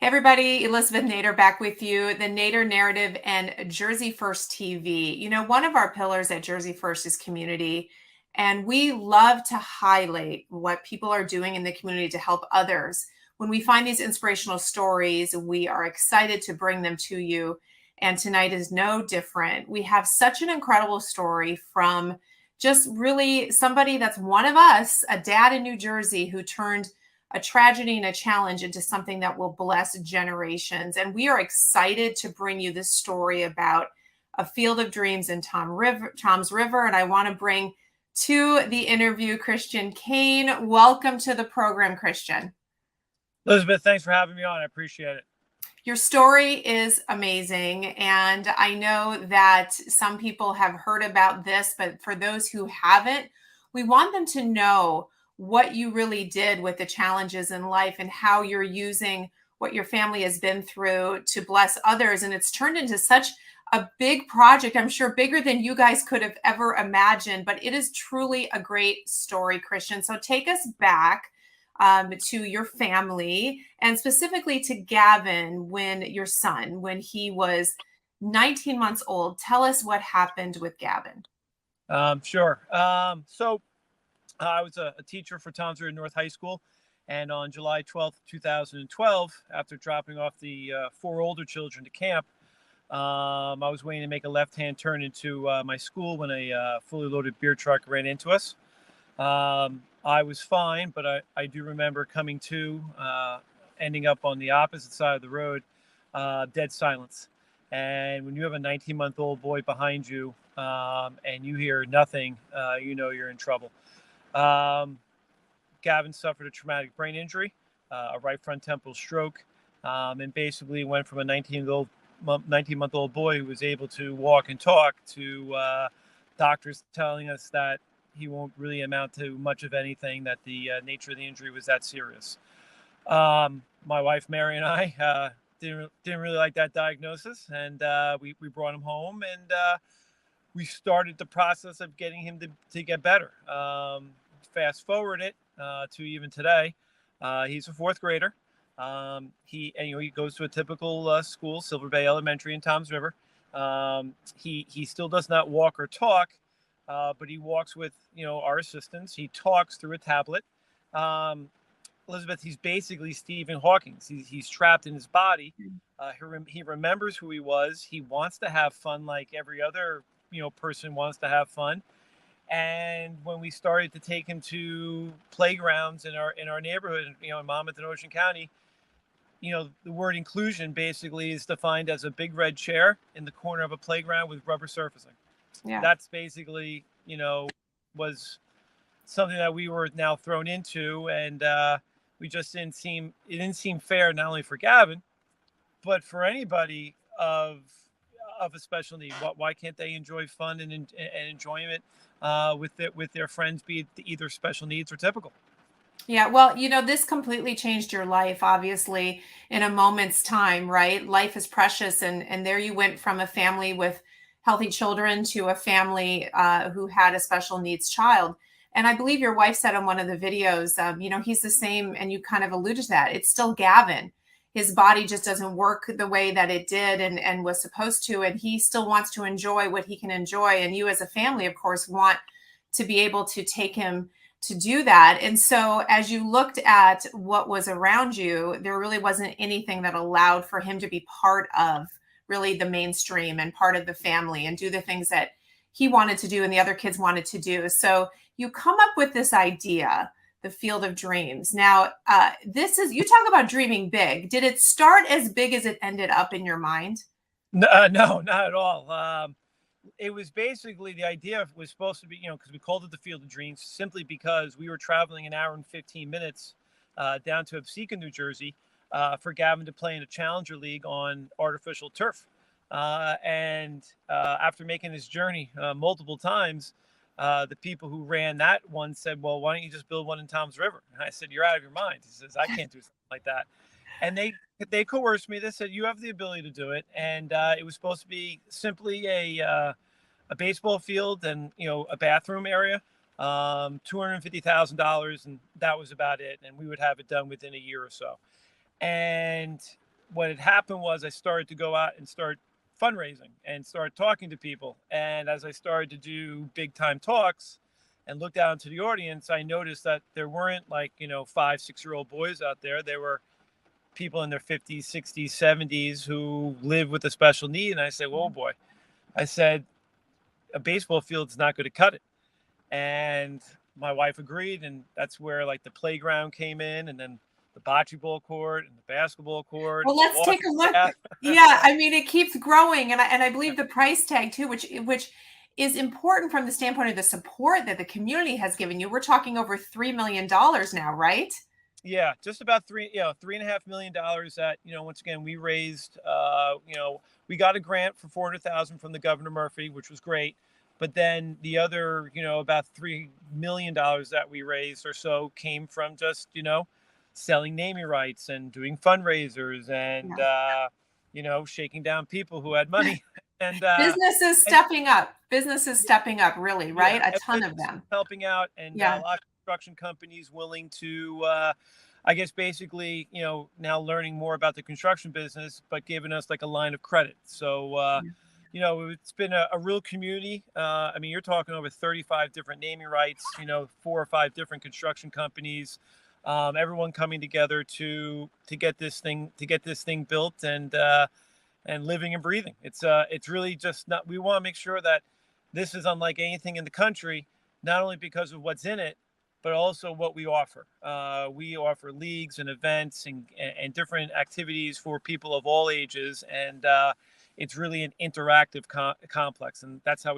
Hey everybody, Elizabeth Nader back with you, the Nader Narrative and Jersey First TV. One of our pillars at Jersey First is community, and we love to highlight what people are doing in the community to help others. When we find these inspirational stories, we are excited to bring them to you, and tonight is no different. We have such an incredible story from just really somebody that's one of us, a dad in New Jersey who turned a tragedy and a challenge into something that will bless generations. And we are excited to bring you this story about a field of dreams in Tom's River. And I want to bring to the interview Christian Kane. Welcome to the program, Christian. Elizabeth, thanks for having me on. I appreciate it. Your story is amazing. And I know that some people have heard about this, but for those who haven't, we want them to know what you really did with the challenges in life and how you're using what your family has been through to bless others. And it's turned into such a big project, I'm sure bigger than you guys could have ever imagined, but it is truly a great story, Christian. So take us back to your family and specifically to Gavin, your son, when he was 19 months old. Tell us what happened with Gavin. Sure. I was a teacher for Tom's River North High School. And on July 12th, 2012, after dropping off the four older children to camp, I was waiting to make a left-hand turn into my school when a fully loaded beer truck ran into us. I was fine, but I do remember coming to, ending up on the opposite side of the road, dead silence. And when you have a 19-month-old boy behind you and you hear nothing, you know you're in trouble. Gavin suffered a traumatic brain injury, a right front temporal stroke, and basically went from a 19-month-old boy who was able to walk and talk to doctors telling us that he won't really amount to much of anything, that the nature of the injury was that serious. My wife, Mary, and I didn't really like that diagnosis, and we brought him home, and we started the process of getting him to get better. Fast forward it to even today. He's a fourth grader. He goes to a typical school, Silver Bay Elementary in Tom's River. He still does not walk or talk, but he walks with our assistants. He talks through a tablet. Elizabeth, he's basically Stephen Hawking. He's trapped in his body. He remembers who he was. He wants to have fun like every other person wants to have fun. And when we started to take him to playgrounds in our neighborhood, in Monmouth and Ocean County, the word inclusion basically is defined as a big red chair in the corner of a playground with rubber surfacing. Yeah. That's basically, was something that we were now thrown into, and we just it didn't seem fair, not only for Gavin, but for anybody of a special need. Why can't they enjoy fun and enjoyment with their friends, be it either special needs or typical? Yeah, well, this completely changed your life, obviously, in a moment's time, right? Life is precious, and there you went from a family with healthy children to a family who had a special needs child. And I believe your wife said on one of the videos, he's the same, and you kind of alluded to that. It's still Gavin. His body just doesn't work the way that it did and was supposed to, and he still wants to enjoy what he can enjoy. And you as a family, of course, want to be able to take him to do that. And so as you looked at what was around you, there really wasn't anything that allowed for him to be part of really the mainstream and part of the family and do the things that he wanted to do and the other kids wanted to do. So you come up with this idea, the Field of Dreams. Now, you talk about dreaming big. Did it start as big as it ended up in your mind? No, not at all. It was basically, the idea was supposed to be, because we called it the Field of Dreams, simply because we were traveling an hour and 15 minutes down to Absecon, New Jersey, for Gavin to play in a Challenger League on artificial turf. And after making this journey multiple times, the people who ran that one said, well, why don't you just build one in Tom's River? And I said, you're out of your mind. He says, I can't do something like that. And they coerced me. They said, you have the ability to do it. And it was supposed to be simply a baseball field and, a bathroom area, $250,000. And that was about it. And we would have it done within a year or so. And what had happened was I started to go out and start fundraising and start talking to people. And as I started to do big time talks and looked out into the audience, I noticed that there weren't like, 5, 6-year-old boys out there. There were people in their 50s, 60s, 70s who live with a special need. And I said, well, boy, I said, a baseball field's not going to cut it. And my wife agreed. And that's where like the playground came in, and then the bocce ball court and the basketball court. Well, let's take a look. Yeah, I mean, it keeps growing, and I believe the price tag too, which is important from the standpoint of the support that the community has given you. We're talking over $3 million now, right? Yeah, just about $3.5 million that, once again, we raised. We got a grant for $400,000 from the Governor Murphy, which was great. But then the other, about $3 million that we raised or so came from just, selling naming rights and doing fundraisers and, shaking down people who had money. And businesses stepping up. Businesses stepping up, really, right? Yeah, a ton of them helping out, and a lot of construction companies willing to, I guess, basically, now learning more about the construction business, but giving us like a line of credit. So, it's been a real community. I mean, you're talking over 35 different naming rights, 4 or 5 different construction companies, everyone coming together to get this thing built and living and breathing. It's really just not. We want to make sure that this is unlike anything in the country, not only because of what's in it, but also what we offer. We offer leagues and events and different activities for people of all ages, and it's really an interactive complex, and that's how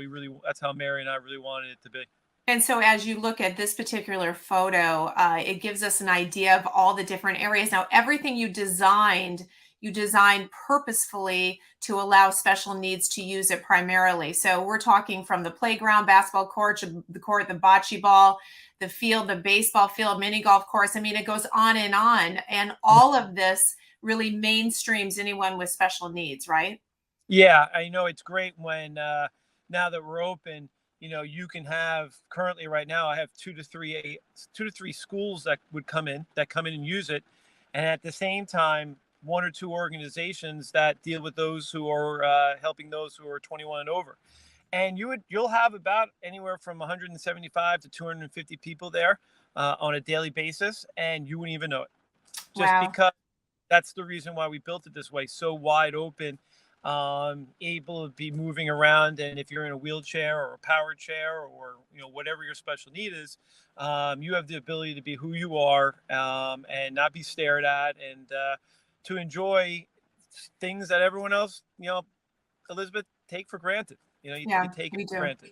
Mary and I really wanted it to be. And so as you look at this particular photo, it gives us an idea of all the different areas. Now, everything you designed purposefully to allow special needs to use it primarily. So we're talking from the playground, basketball court, the bocce ball, the field, the baseball field, mini golf course. I mean, it goes on. And all of this really mainstreams anyone with special needs, right? Yeah, I know it's great when now that we're open, you can have currently right now, I have 2 to 3 schools that come in and use it. And at the same time, 1 or 2 organizations that deal with those who are helping those who are 21 and over. And you'll have about anywhere from 175 to 250 people there on a daily basis, and you wouldn't even know it. Just because that's the reason why we built it this way, so wide open, able to be moving around. And if you're in a wheelchair or a powered chair or whatever your special need is, you have the ability to be who you are, and not be stared at, and to enjoy things that everyone else, Elizabeth, take for granted. You take it for granted.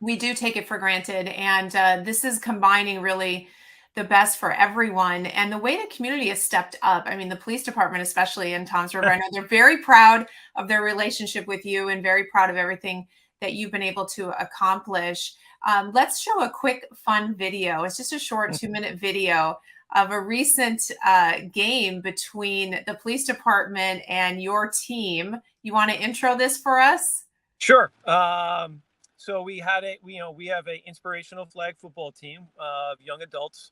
We do take it for granted, and this is combining really the best for everyone. And the way the community has stepped up, I mean, the police department, especially in Toms River, I know they're very proud of their relationship with you and very proud of everything that you've been able to accomplish. Let's show a quick fun video. It's just a short 2-minute video of a recent game between the police department and your team. You want to intro this for us? Sure. So we have an inspirational flag football team of young adults,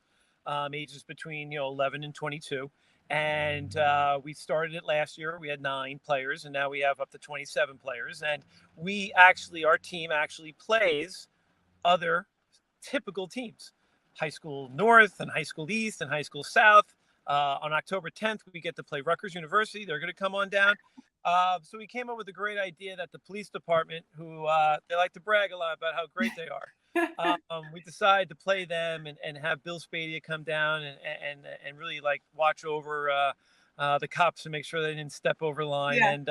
ages between 11 and 22, and we started it last year. We had 9 players, and now we have up to 27 players. And our team actually plays other typical teams, high school North and high school East and high school South. On October 10th, we get to play Rutgers University. They're going to come on down. So we came up with a great idea that the police department, who they like to brag a lot about how great they are, we decided to play them and have Bill Spadia come down and really like watch over the cops and make sure they didn't step over the line. Yeah. And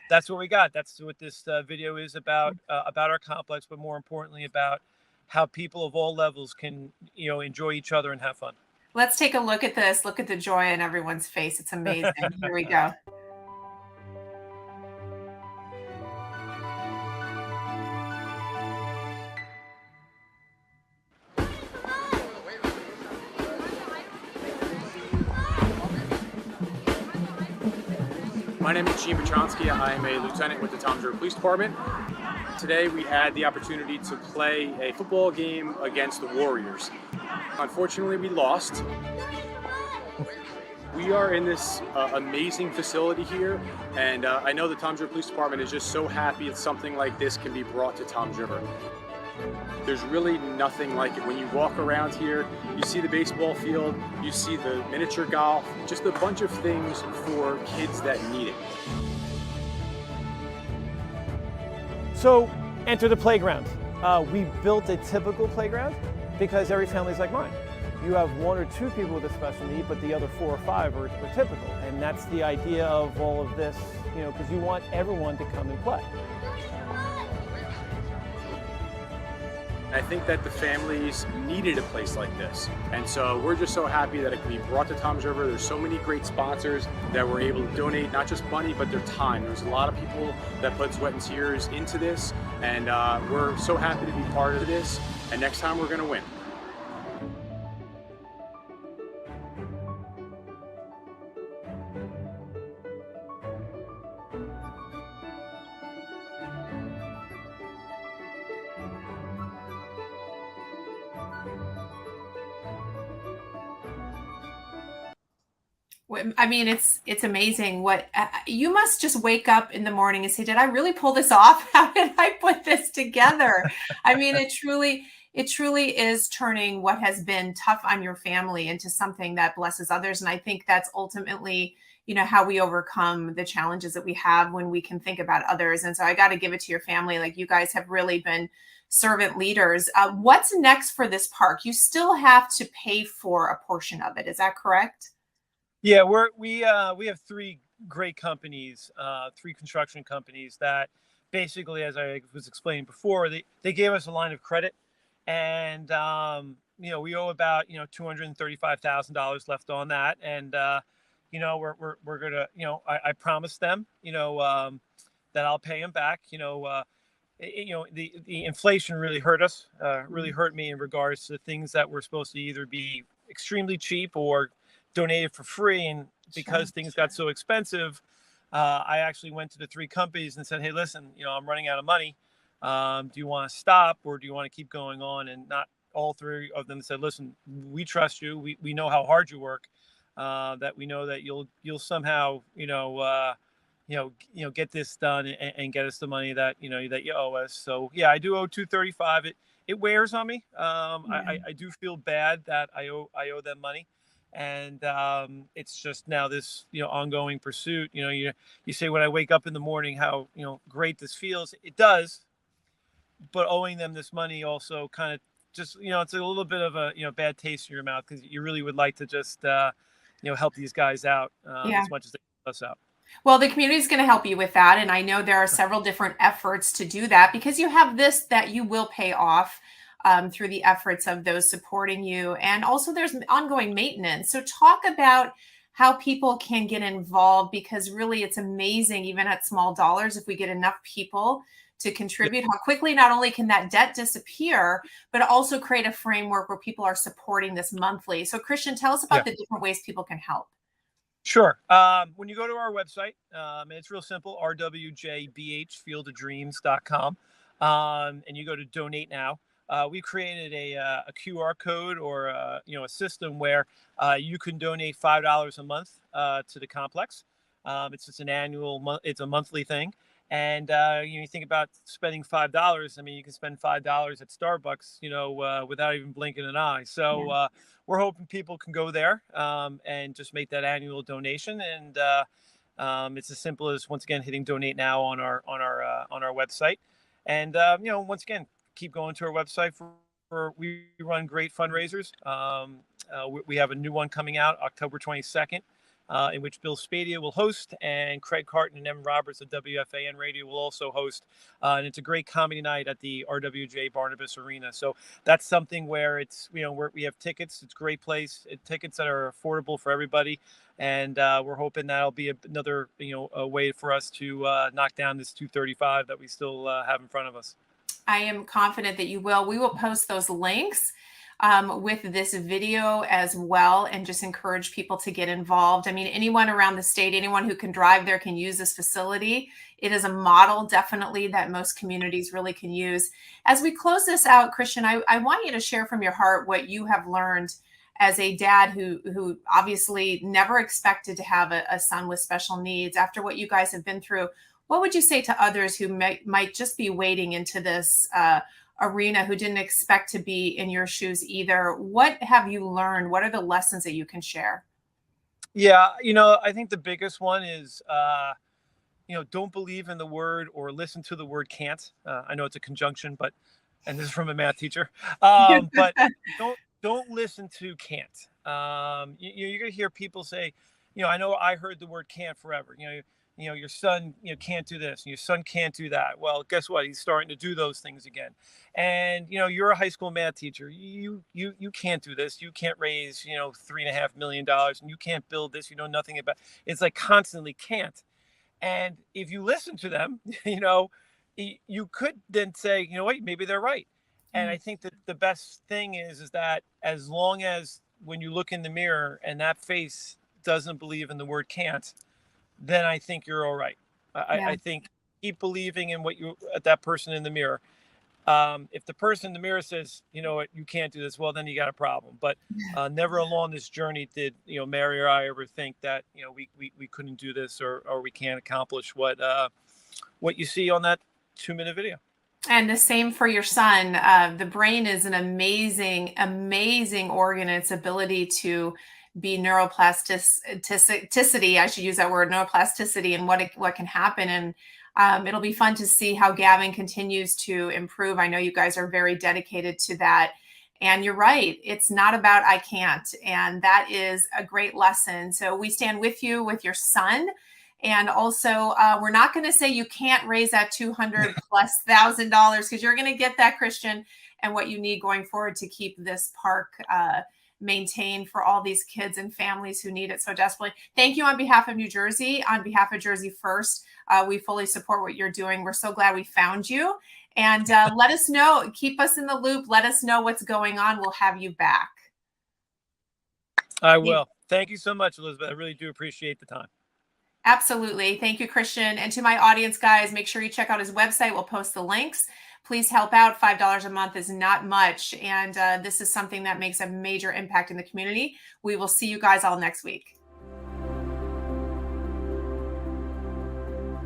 that's what we got. That's what this video is about our complex, but more importantly about how people of all levels can enjoy each other and have fun. Let's take a look at this. Look at the joy on everyone's face. It's amazing. Here we go. My name is Gene Petronsky. I am a lieutenant with the Toms River Police Department. Today we had the opportunity to play a football game against the Warriors. Unfortunately, we lost. We are in this amazing facility here, and I know the Toms River Police Department is just so happy that something like this can be brought to Toms River. There's really nothing like it. When you walk around here, you see the baseball field, you see the miniature golf, just a bunch of things for kids that need it. So enter the playground. We built a typical playground because every family is like mine. You have 1 or 2 people with a special need, but the other 4 or 5 are typical. And that's the idea of all of this, because you want everyone to come and play. I think that the families needed a place like this. And so we're just so happy that it can be brought to Toms River. There's so many great sponsors that were able to donate not just money, but their time. There's a lot of people that put sweat and tears into this, and we're so happy to be part of this. And next time we're gonna win. I mean, it's amazing what you must just wake up in the morning and say, "Did I really pull this off? How did I put this together?" I mean, it truly is turning what has been tough on your family into something that blesses others. And I think that's ultimately, how we overcome the challenges that we have when we can think about others. And so I got to give it to your family. Like, you guys have really been servant leaders. What's next for this park? You still have to pay for a portion of it. Is that correct? Yeah, we have 3 great companies, 3 construction companies that basically, as I was explaining before, they gave us a line of credit, and we owe about $235,000 left on that, and we're gonna I promised them that I'll pay them back. The inflation really hurt us, really hurt me in regards to things that were supposed to either be extremely cheap or donated for free, and because things got so expensive, I actually went to the 3 companies and said, "Hey, listen, I'm running out of money. Do you want to stop, or do you want to keep going on?" And not all 3 of them said, "Listen, we trust you. We know how hard you work. That we know that you'll somehow get this done and get us the money that that you owe us." So yeah, I do owe 235. It wears on me. I do feel bad that I owe them money. And it's just now this ongoing pursuit. You say, when I wake up in the morning, how great this feels. It does, but owing them this money also kind of just it's a little bit of a bad taste in your mouth, because you really would like to just help these guys out as much as they help us out. Well, the community is going to help you with that. And I know there are several different efforts to do that, because you have this that you will pay off through the efforts of those supporting you. And also there's ongoing maintenance. So talk about how people can get involved, because really it's amazing, even at small dollars, if we get enough people to contribute, how quickly not only can that debt disappear, but also create a framework where people are supporting this monthly. So Christian, tell us about the different ways people can help. Sure. When you go to our website, it's real simple, rwjbhfieldofdreams.com, and you go to donate now. We created a QR code, or a system where you can donate $5 a month to the complex. It's just it's a monthly thing. And you think about spending $5. I mean, you can spend $5 at Starbucks, without even blinking an eye. So we're hoping people can go there and just make that annual donation. And it's as simple as, once again, hitting donate now on our website. And once again, keep going to our website for we run great fundraisers. We have a new one coming out October 22nd, in which Bill Spadia will host, and Craig Carton and Em Roberts of WFAN Radio will also host. And it's a great comedy night at the RWJ Barnabas Arena. So that's something where it's, we have tickets. It's a great place. Tickets that are affordable for everybody. And we're hoping that'll be another, a way for us to knock down this 235 that we still have in front of us. I am confident that you will. We will post those links with this video as well, and just encourage people to get involved. I mean, anyone around the state, anyone who can drive there can use this facility. It is a model, definitely, that most communities really can use. As we close this out, Christian, I want you to share from your heart what you have learned as a dad who obviously never expected to have a son with special needs, after what you guys have been through, what would you say to others who might just be wading into this arena, who didn't expect to be in your shoes either? What have you learned? What are the lessons that you can share? Yeah, I think the biggest one is, don't believe in the word or listen to the word can't. I know it's a conjunction, and this is from a math teacher. But don't listen to can't. You're gonna hear people say, I know I heard the word can't forever. Your son, can't do this, and your son can't do that. Well, guess what? He's starting to do those things again. And you're a high school math teacher. You can't do this. You can't raise $3.5 million, and you can't build this. You know nothing about. It's like constantly can't. And if you listen to them, you could then say, what, maybe they're right. And I think that the best thing is that as long as when you look in the mirror and that face doesn't believe in the word can't, then I think you're all right. I think keep believing in that person in the mirror. If the person in the mirror says, what, you can't do this, well, then you got a problem. But never along this journey did, Mary or I ever think that, we couldn't do this or we can't accomplish what you see on that 2-minute video. And the same for your son. The brain is an amazing, amazing organ. Its ability to be neuroplasticity, I should use that word, neuroplasticity, and what can happen. And it'll be fun to see how Gavin continues to improve. I know you guys are very dedicated to that. And you're right. It's not about I can't. And that is a great lesson. So we stand with you, with your son. And also, we're not going to say you can't raise that $200,000+ because you're going to get that, Christian, and what you need going forward to keep this park maintained for all these kids and families who need it so desperately. Thank you on behalf of New Jersey, on behalf of Jersey First. We fully support what you're doing. We're so glad we found you. And let us know, keep us in the loop. Let us know what's going on. We'll have you back. I will. Thank you so much, Elizabeth. I really do appreciate the time. Absolutely. Thank you, Christian. And to my audience, guys, make sure you check out his website. We'll post the links. Please help out. $5 a month is not much. And this is something that makes a major impact in the community. We will see you guys all next week.